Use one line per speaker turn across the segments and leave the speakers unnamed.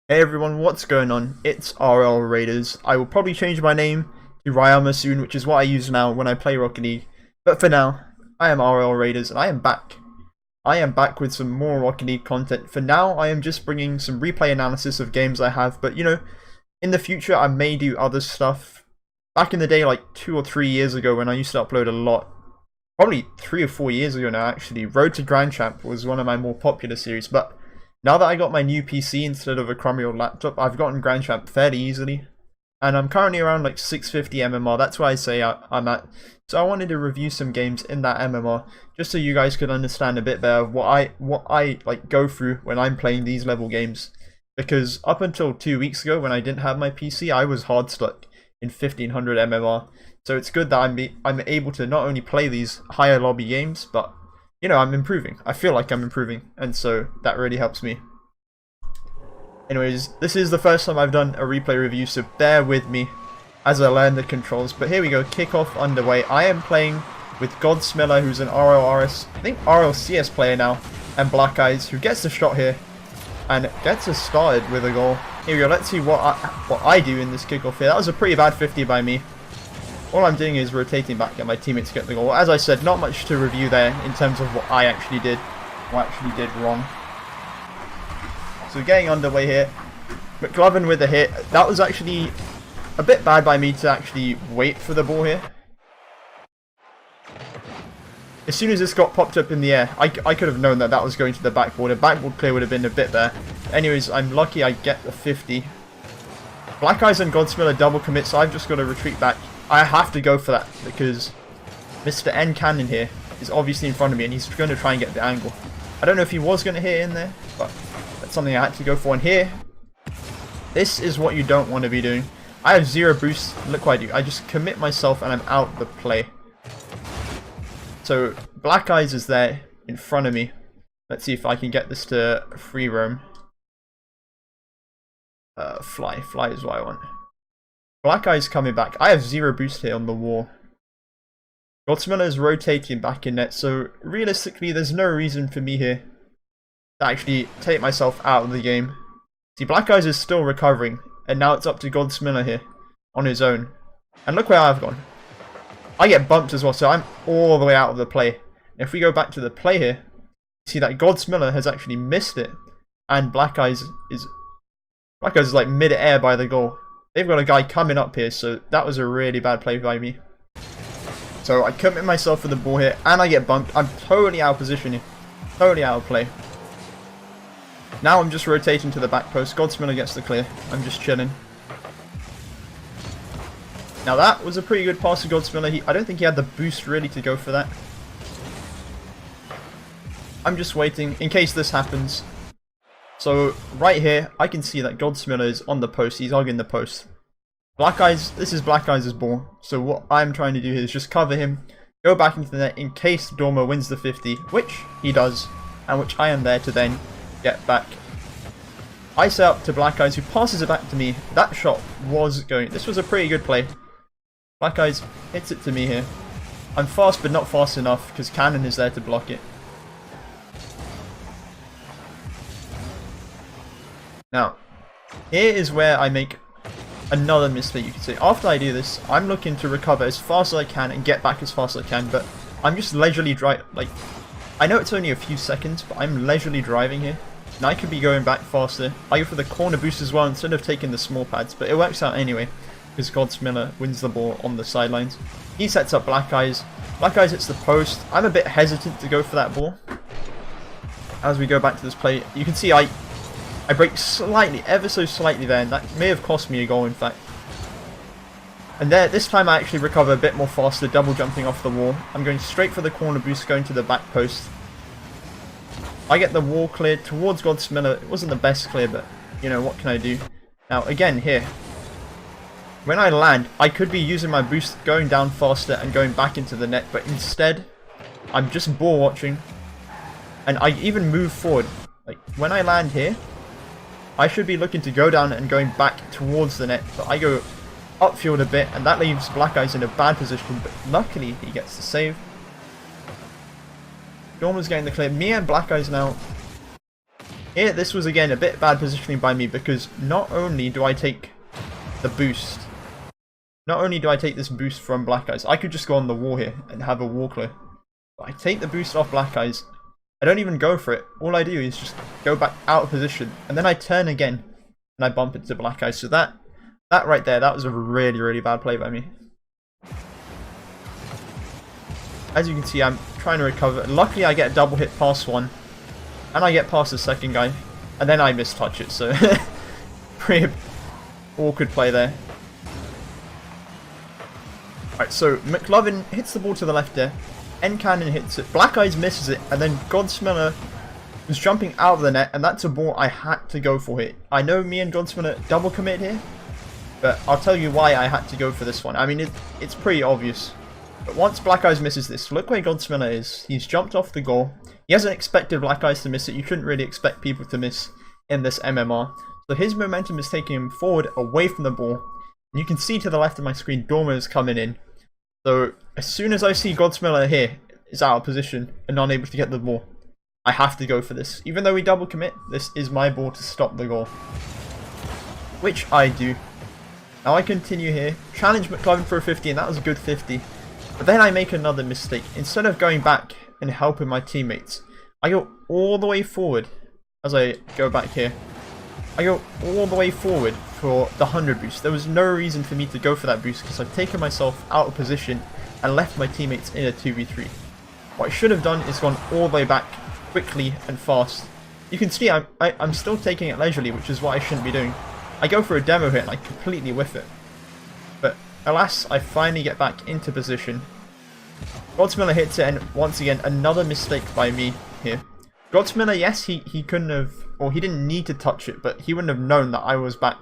Hey everyone, what's going on? It's RL Raiders. I will probably change my name to Ryama soon, which is what I use now when I play Rocket League. But for now, I am RL Raiders and I am back. I am back with some more Rocket League content. For now, I am just bringing some replay analysis of games I have, but you know, in the future I may do other stuff. Back in the day, like 2 or 3 years ago when I used to upload a lot, probably 3 or 4 years ago now actually, Road to Grand Champ was one of my more popular series, but now that I got my new PC instead of a crummy old laptop, I've gotten Grand Champ fairly easily. And I'm currently around like 650 MMR, that's where I say I'm at. So I wanted to review some games in that MMR, just so you guys could understand a bit better what I like go through when I'm playing these level games. Because up until 2 weeks ago when I didn't have my PC, I was hard stuck in 1500 MMR. So it's good that I'm able to not only play these higher lobby games, but you know, I'm improving. I feel like I'm improving, and so that really helps me. Anyways, this is the first time I've done a replay review, so bear with me as I learn the controls. But here we go, kickoff underway. I am playing with Godsmiller, who's an RLRS, I think RLCS player now, and Black Eyes, who gets the shot here and gets us started with a goal. Here we go, let's see what I do in this kickoff here. That was a pretty bad 50 by me. All I'm doing is rotating back at my teammates to get the goal. As I said, not much to review there in terms of what I actually did, wrong. So getting underway here. McLovin with a hit. That was actually a bit bad by me to actually wait for the ball here. As soon as this got popped up in the air, I could have known that that was going to the backboard. A backboard clear would have been a bit there. Anyways, I'm lucky I get the 50. Black Eyes and Godsmiller double commit, so I've just got to retreat back. I have to go for that because Mr. N Cannon here is obviously in front of me and he's going to try and get the angle. I don't know if he was going to hit in there, but that's something I had to go for. And here, this is what you don't want to be doing. I have 0 boost. Look what I do. I just commit myself and I'm out the play. So Black Eyes is there in front of me. Let's see if I can get this to free roam. Fly is what I want. Black Eyes coming back. I have 0 boost here on the wall. Godsmiller is rotating back in net, so realistically there's no reason for me here to actually take myself out of the game. See, Black Eyes is still recovering, and now it's up to Godsmiller here on his own. And look where I've gone. I get bumped as well, so I'm all the way out of the play. If we go back to the play here, see that Godsmiller has actually missed it, and Black Eyes is like mid-air by the goal. They've got a guy coming up here, so that was a really bad play by me. So I commit myself for the ball here, and I get bumped. I'm totally out of position here. Totally out of play. Now I'm just rotating to the back post. Godsmiller gets the clear. I'm just chilling. Now that was a pretty good pass to Godsmiller. I don't think he had the boost really to go for that. I'm just waiting in case this happens. So right here, I can see that Godsmiller is on the post. He's hugging the post. Black Eyes, this is Black Eyes' ball. So what I'm trying to do here is just cover him, go back into the net in case Dormer wins the 50, which he does, and which I am there to then get back. I set up to Black Eyes, who passes it back to me. That shot was going. This was a pretty good play. Black Eyes hits it to me here. I'm fast, but not fast enough because Cannon is there to block it. Now, here is where I make another mistake, you could say. After I do this, I'm looking to recover as fast as I can and get back as fast as I can, but I'm just leisurely driving. Like, I know it's only a few seconds, but I'm leisurely driving here. And I could be going back faster. I go for the corner boost as well instead of taking the small pads, but it works out anyway, because Godsmiller wins the ball on the sidelines. He sets up Black Eyes. Black Eyes hits the post. I'm a bit hesitant to go for that ball. As we go back to this play, you can see I break slightly, ever so slightly there, and that may have cost me a goal in fact. And there, this time I actually recover a bit more faster, double jumping off the wall. I'm going straight for the corner boost, going to the back post. I get the wall cleared towards Godsmiller. It wasn't the best clear, but you know, what can I do? Now again here, when I land, I could be using my boost, going down faster and going back into the net, but instead, I'm just ball watching. And I even move forward. Like, when I land here, I should be looking to go down and going back towards the net, but I go upfield a bit, and that leaves Black Eyes in a bad position, but luckily he gets the save. Dormer's getting the clear. Me and Black Eyes now Here, this was again a bit bad positioning by me because not only do I take the boost, not only do I take this boost from Black Eyes, I could just go on the wall here and have a wall clear. But I take the boost off Black Eyes. I don't even go for it. All I do is just go back out of position, and then I turn again and I bump into Black Eyes. So that right there, that was a really, really bad play by me. As you can see, I'm trying to recover. Luckily, I get a double hit past one, and I get past the second guy, and then I mistouch it. So pretty awkward play there. Alright, so McLovin hits the ball to the left there. N-Cannon hits it. Black Eyes misses it, and then Godsmiller was jumping out of the net, and that's a ball I had to go for here. I know me and Godsmiller double commit here, but I'll tell you why I had to go for this one. I mean, it's pretty obvious. But once Black Eyes misses this, look where Godsmiller is. He's jumped off the goal. He hasn't expected Black Eyes to miss it. You shouldn't really expect people to miss in this MMR. So his momentum is taking him forward, away from the ball. And you can see to the left of my screen, Dormer is coming in. So as soon as I see Godsmiller here is out of position and not able to get the ball, I have to go for this. Even though we double commit, this is my ball to stop the goal. Which I do. Now I continue here, challenge McLovin for a 50, and that was a good 50. But then I make another mistake. Instead of going back and helping my teammates, I go all the way forward as I go back here. I go all the way forward for the 100 boost. There was no reason for me to go for that boost because I've taken myself out of position and left my teammates in a 2v3. What I should have done is gone all the way back quickly and fast. You can see I'm still taking it leisurely, which is what I shouldn't be doing. I go for a demo hit and I completely whiff it. But alas, I finally get back into position. Godsmiller hits it, and once again another mistake by me here. Godsmiller, yes, he couldn't have, or he didn't need to touch it, but he wouldn't have known that I was back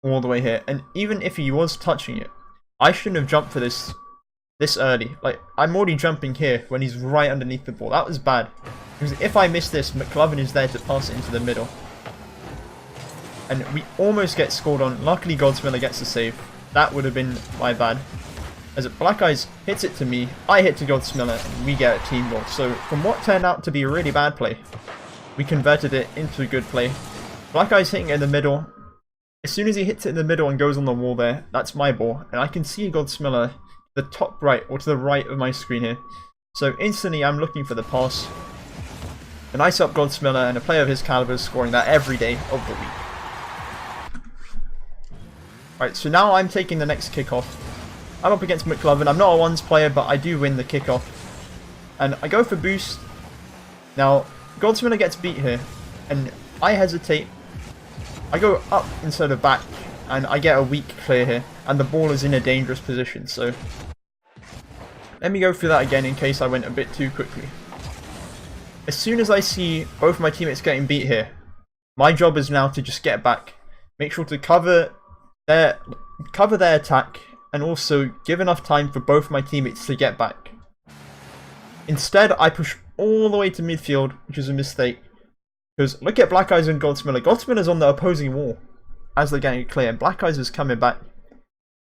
all the way here. And even if he was touching it, I shouldn't have jumped for this early. Like, I'm already jumping here when he's right underneath the ball. That was bad. Because if I miss this, McLovin is there to pass it into the middle. And we almost get scored on. Luckily, Godsmiller gets the save. That would have been my bad. As Black Eyes hits it to me, I hit to Godsmiller, and we get a team goal. So from what turned out to be a really bad play, we converted it into a good play. Black Eyes hitting it in the middle. As soon as he hits it in the middle and goes on the wall there, that's my ball. And I can see Godsmiller to the top right, or to the right of my screen here. So instantly I'm looking for the pass. And I up Godsmiller, and a player of his caliber is scoring that every day of the week. Alright, so now I'm taking the next kickoff. I'm up against McLovin. I'm not a ones player, but I do win the kickoff. And I go for boost. Now, Godsmiller gets beat here, and I hesitate. I go up instead of back, and I get a weak clear here, and the ball is in a dangerous position, so let me go through that again in case I went a bit too quickly. As soon as I see both my teammates getting beat here, my job is now to just get back, make sure to cover their attack, and also give enough time for both my teammates to get back. Instead, I push all the way to midfield, which is a mistake. Because look at Black Eyes and Godsmiller. Godsmiller's on the opposing wall as they're getting clear, and Black Eyes is coming back.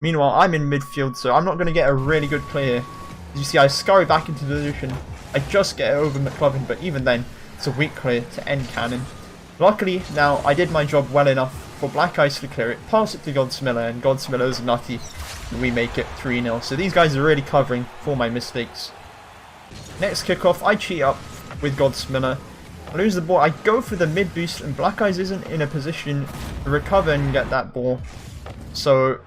Meanwhile, I'm in midfield, so I'm not going to get a really good clear here. As you see, I scurry back into position. I just get it over McLovin, but even then, it's a weak clear to N-Cannon. Luckily, now I did my job well enough for Black Eyes to clear it, pass it to Godsmiller, and Godsmiller's nutty, and we make it 3-0. So these guys are really covering for my mistakes. Next kickoff, I cheat up with Godsmiller. I lose the ball, I go for the mid boost, and Black Eyes isn't in a position to recover and get that ball. So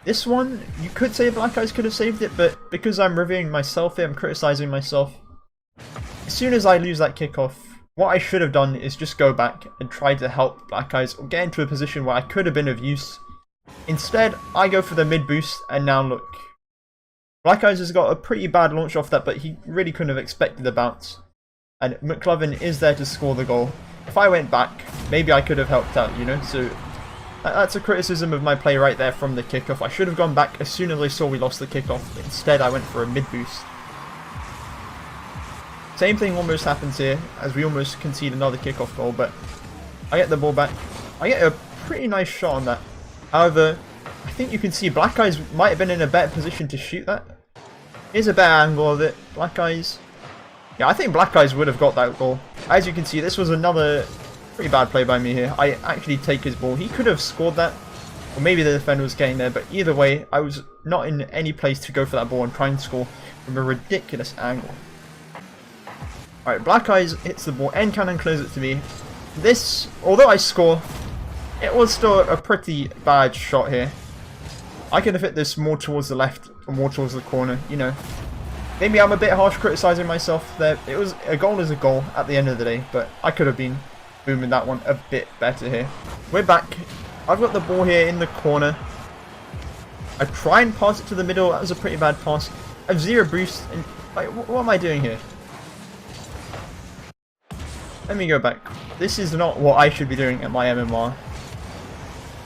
this one, you could say Black Eyes could have saved it, but because I'm reviewing myself here, I'm criticizing myself. As soon as I lose that kickoff, what I should have done is just go back and try to help Black Eyes or get into a position where I could have been of use. Instead, I go for the mid boost, and now look. Black Eyes has got a pretty bad launch off that, but he really couldn't have expected the bounce. And McLovin is there to score the goal. If I went back, maybe I could have helped out, you know? So that's a criticism of my play right there from the kickoff. I should have gone back as soon as I saw we lost the kickoff, but instead I went for a mid boost. Same thing almost happens here, as we almost concede another kickoff goal, but I get the ball back. I get a pretty nice shot on that. However, I think you can see Black Eyes might have been in a better position to shoot that. Here's a better angle of it. Black Eyes Yeah, I think Black Eyes would have got that goal. As you can see, this was another pretty bad play by me here. I actually take his ball. He could have scored that. Or maybe the defender was getting there. But either way, I was not in any place to go for that ball and try and score from a ridiculous angle. Alright, Black Eyes hits the ball. N-Cannon clears it to me. This, although I score, it was still a pretty bad shot here. I could have hit this more towards the left or more towards the corner, you know. Maybe I'm a bit harsh criticizing myself there. It was a goal is a goal at the end of the day, but I could have been booming that one a bit better here. We're back. I've got the ball here in the corner. I try and pass it to the middle. That was a pretty bad pass. I have 0 boost. And like, what am I doing here? Let me go back. This is not what I should be doing at my MMR.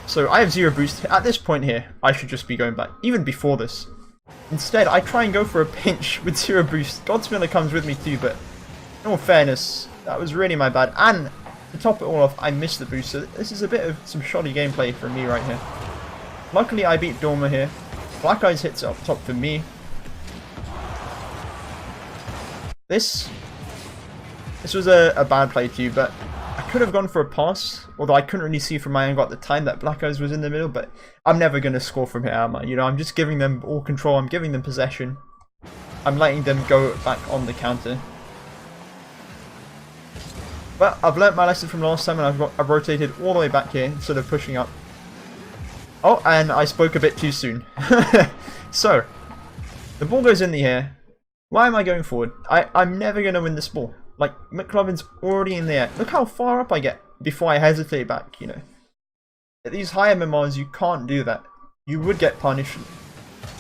So I have 0 boost. At this point here, I should just be going back. Even before this. Instead, I try and go for a pinch with 0 boost. Godsmiller comes with me too, but in all fairness, that was really my bad. And to top it all off, I missed the boost. So this is a bit of some shoddy gameplay from me right here. Luckily, I beat Dormer here. Black Eyes hits it up top for me. This was a bad play too, but I could have gone for a pass, although I couldn't really see from my angle at the time that Black Eyes was in the middle, but I'm never going to score from here, am I? You know, I'm just giving them all control, I'm giving them possession. I'm letting them go back on the counter. But I've learnt my lesson from last time and I've rotated all the way back here instead of pushing up. Oh, and I spoke a bit too soon. So, the ball goes in the air. Why am I going forward? I'm never going to win this ball. Like, McLovin's already in the air. Look how far up I get before I hesitate back, you know. At these high MMRs, you can't do that. You would get punished.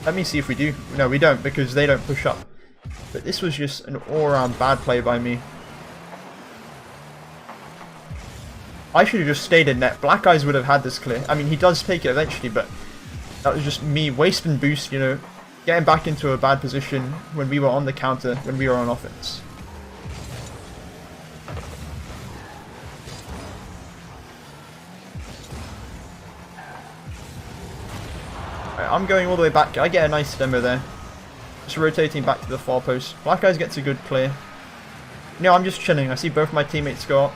Let me see if we do. No, we don't, because they don't push up. But this was just an all-around bad play by me. I should have just stayed in net. Black Eyes would have had this clear. I mean, he does take it eventually, but that was just me wasting boost, you know. Getting back into a bad position when we were on the counter, when we were on offense. I'm going all the way back. I get a nice demo there. Just rotating back to the far post. Black Eyes gets a good clear. No, I'm just chilling. I see both my teammates go up.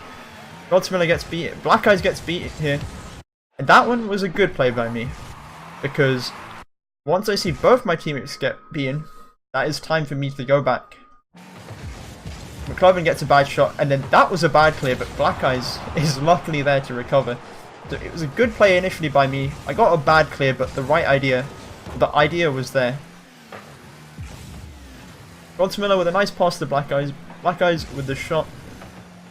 Godsmiller gets beat. Black Eyes gets beat here. And that one was a good play by me. Because once I see both my teammates get beaten, that is time for me to go back. McLovin gets a bad shot. And then that was a bad clear. But Black Eyes is luckily there to recover. So it was a good play initially by me. I got a bad clear, but the idea was there. Godsmiller with a nice pass to Black Eyes. Black Eyes with the shot.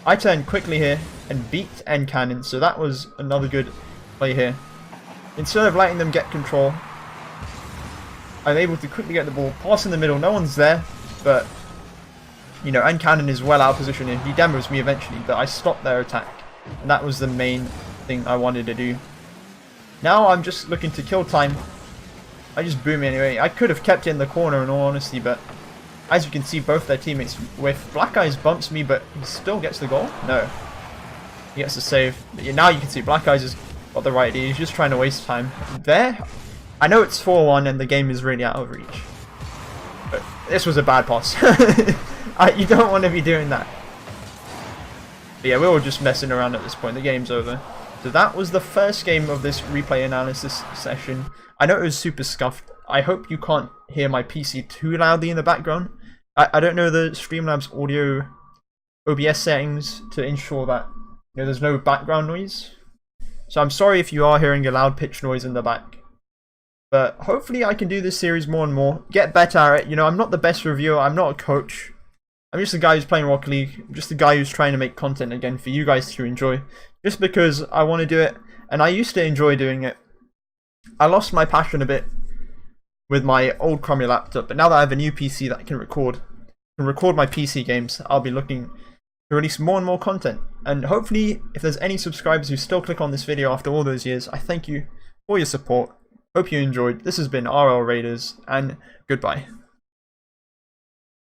I turned quickly here and beat N-Cannon, so that was another good play here. Instead of letting them get control, I'm able to quickly get the ball, pass in the middle. No one's there, but you know, N-Cannon is well out of position here. He demos me eventually, but I stopped their attack, and that was the main thing I wanted to do. Now I'm just looking to kill time. I just boom anyway. I could have kept it in the corner in all honesty, but as you can see, both their teammates with Black Eyes bumps me, but he still gets the goal. No, he gets the save. But yeah, now you can see Black Eyes has got the right idea. He's just trying to waste time there. I know it's 4-1 and the game is really out of reach, but this was a bad pass. You don't want to be doing that. But yeah, we're all just messing around at this point. The game's over. So that was the first game of this replay analysis session. I know it was super scuffed. I hope you can't hear my PC too loudly in the background. I don't know the Streamlabs audio OBS settings to ensure that there's no background noise. So I'm sorry if you are hearing a loud pitch noise in the back. But hopefully I can do this series more and more. Get better at it. I'm not the best reviewer. I'm not a coach. I'm just a guy who's playing Rocket League. I'm just a guy who's trying to make content again for you guys to enjoy. Just because I want to do it. And I used to enjoy doing it. I lost my passion a bit with my old crummy laptop. But now that I have a new PC that can record my PC games, I'll be looking to release more and more content. And hopefully, if there's any subscribers who still click on this video after all those years, I thank you for your support. Hope you enjoyed. This has been RL Raiders, and goodbye.